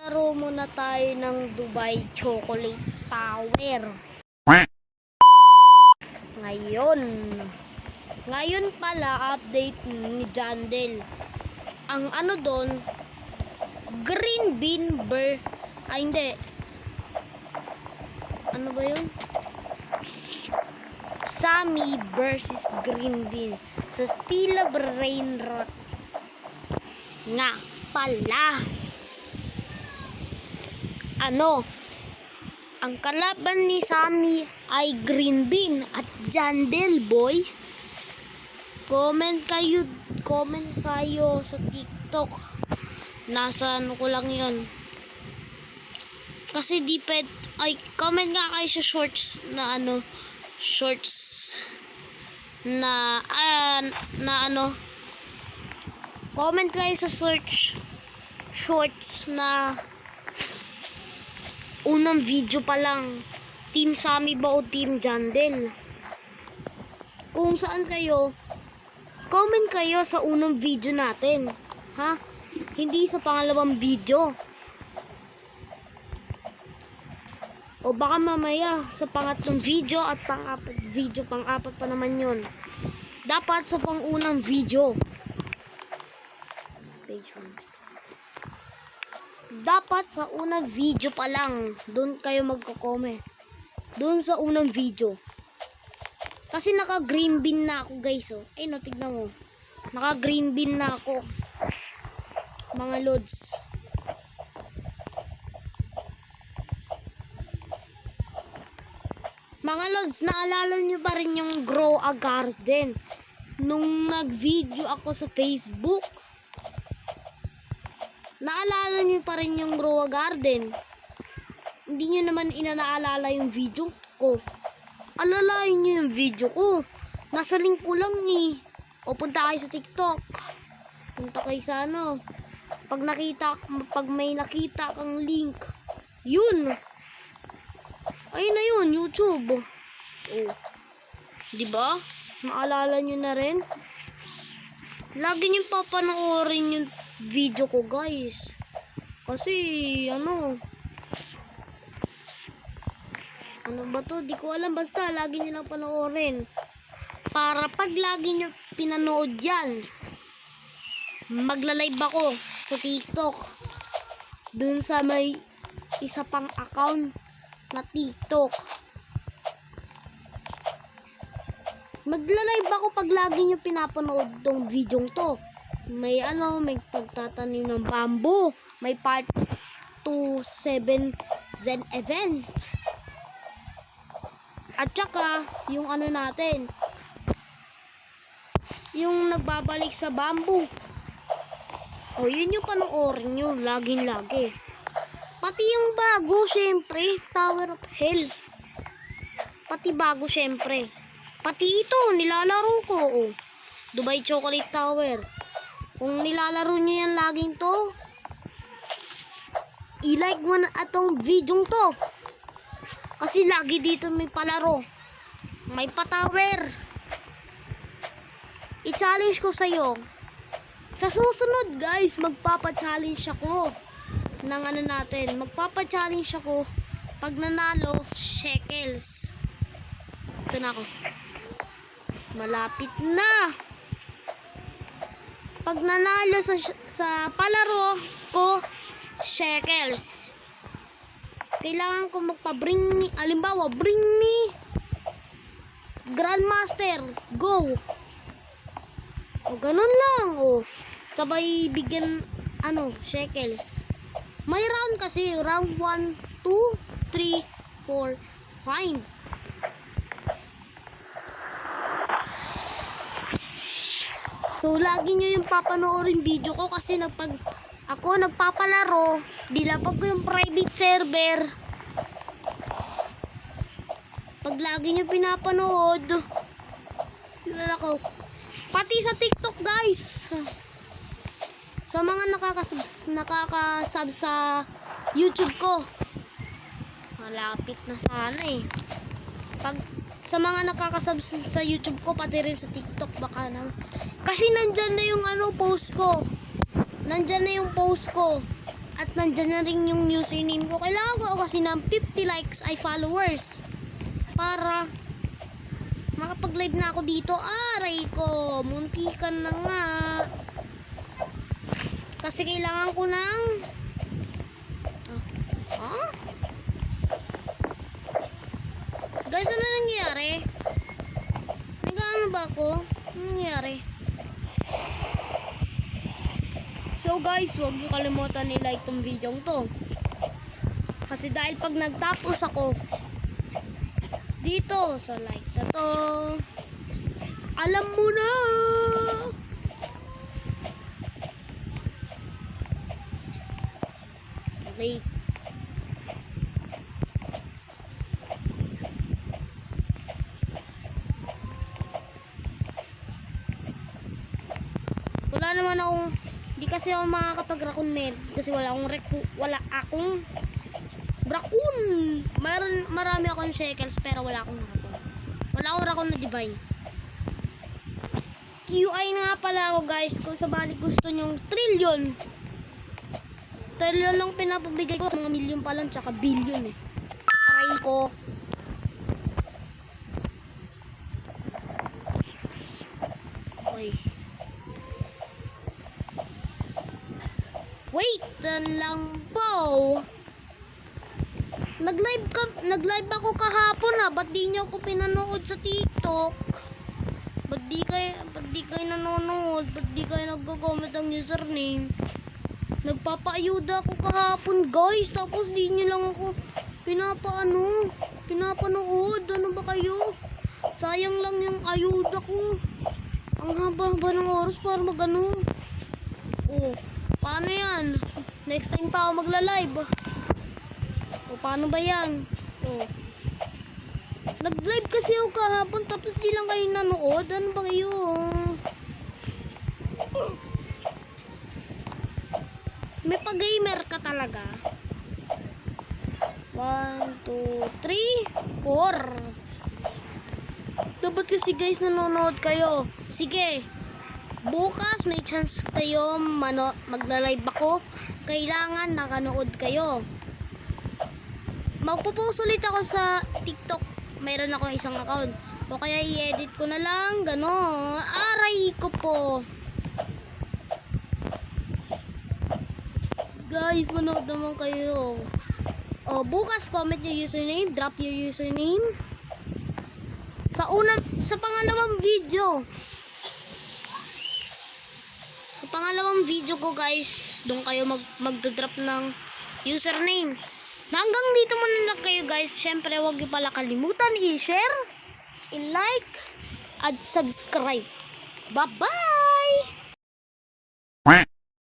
Laro muna tayo ng Dubai Chocolate Tower. Ngayon pala update ni Jandel. Ang ano doon, green bean hindi. Ano ba yun? Sammy versus green bean sa Steel of Rain Rock. Nga pala. Ang kalaban ni Sammy ay green bean at Jandel boy. Comment kayo sa TikTok. Nasa ano ko lang yun. Kasi comment nga kayo sa shorts na comment kayo sa shorts na unang video pa lang, Team Sammy ba o Team Jandel? Kung saan kayo, comment kayo sa unang video natin, ha? Hindi sa pangalawang video. O baka mamaya sa pangatlong video at pang-apat pa naman yon. Dapat sa pang-unang video. Page 1. Dapat sa unang video pa lang, doon kayo magko-comment. Doon sa unang video. Kasi naka-green bean na ako, guys, oh. Ay, no, tignan mo. Naka-green bean na ako. Mga lods. Mga lods, naalala nyo ba rin yung Grow a Garden? Nung nag-video ako sa Facebook. Naalala nyo pa rin yung Grow a Garden? Hindi nyo naman inaalala yung video ko. Alalain nyo yung video ko. Nasa link ko lang eh. O punta kayo sa TikTok. Punta kayo sa Pag may nakita kang link, yun. Ayun na yun, YouTube. Oh. Diba? Maalala nyo na rin? Lagi nyo papanoorin yung video ko, guys. Kasi, ano ba to? Di ko alam. Basta, lagi nyo lang panoorin. Para pag lagi nyo pinanood yan, magla-live ako sa TikTok. Dun sa may isa pang account na TikTok. Magla-live ako pag lagi nyo pinapanood tong video to. May pagtatanim ng bamboo. May part 2-7 Zen event. At saka, yung natin, yung nagbabalik sa bamboo. O, yun yung panoorin nyo, laging-lagi. Pati yung bago, syempre, Tower of Hell. Pati bago, syempre. Pati ito, nilalaro ko, oh. Dubai Chocolate Tower. Kung nilalaro nyo yan laging to, i-like mo na atong video to. Kasi lagi dito may palaro. May pa-tower. I-challenge ko sa'yo. Sa susunod, guys, magpapa-challenge ako ng natin. Magpapa-challenge ako pag nanalo, shekels. Saan ako? Malapit na. Pag nanalo sa palaro ko, shekels. Kailangan ko magpa-bring me, alimbawa, bring me Grandmaster, go. O ganun lang, o. Sabay bigyan, shekels. May round kasi, round 1, 2, 3, 4, 5. So, lagi nyo yung papanoorin video ko kasi ako nagpapalaro, bilapag ko yung private server. Pag lagi nyo pinapanood, pati sa TikTok, guys. Sa mga nakakasub sa YouTube ko, malapit na sana eh. Pag sa mga nakakasub sa YouTube ko, pati rin sa TikTok, baka na. Kasi nandyan na yung post ko. Nandyan na yung post ko. At nandyan na rin yung username ko. Kailangan ko kasi ng 50 likes ay followers. Para makapag-live na ako dito. Aray ko. Muntikan na nga. Kasi kailangan ko ng... Guys, ano nangyayari? Nag-ano ba ako? Ano nangyayari? So guys, huwag niyo kalimutan i-like tong video to. Kasi dahil pag nagtapos ako dito sa like na to, alam mo na. Okay. Wala naman akong, di kasi ako makakapag-recommend kasi wala akong raccoon. Marami akong shekels pero wala akong raccoon. Wala akong raccoon na divine. QI na nga pala ako guys, kung sa balik gusto nyong trillion lang pinapabigay ko, sa mga milyon pa lang tsaka billion eh. Aray ko. Oy. Wait lang po. Nag-live ako kahapon ha. Ba't di niyo ako pinanood sa TikTok? Ba't di kayo nanonood? Ba't di kayo nag-comment ang username? Nagpapaayuda ako kahapon guys. Tapos di niyo lang ako pinapanood. Ano ba kayo? Sayang lang yung ayuda ko. Ang haba-haba ng oras para magano. Oh, paano yan? Next time pa ako magla-live. O paano ba yan? O. Nag-live kasi ako kahapon tapos di lang kayo nanood. Ano ba kayo? May pag-gamer ka talaga. 1, 2, 3, 4. Dapat kasi guys nanonood kayo. Sige. Bukas may chance kayo magla-live ako. Kailangan nakanood kayo. Magpo-post ulit ako sa TikTok. Mayroon ako isang account. O kaya i-edit ko na lang. Ganon. Aray ko po. Guys, manood naman kayo. O, bukas comment your username. Drop your username. Sa pangalawang video. Sa pangalawang video ko guys, doon kayo magdodrop ng username. Hanggang dito muna lang kayo guys. Syempre, huwag niyo pala kalimutan i-share, i-like, at subscribe. Bye-bye!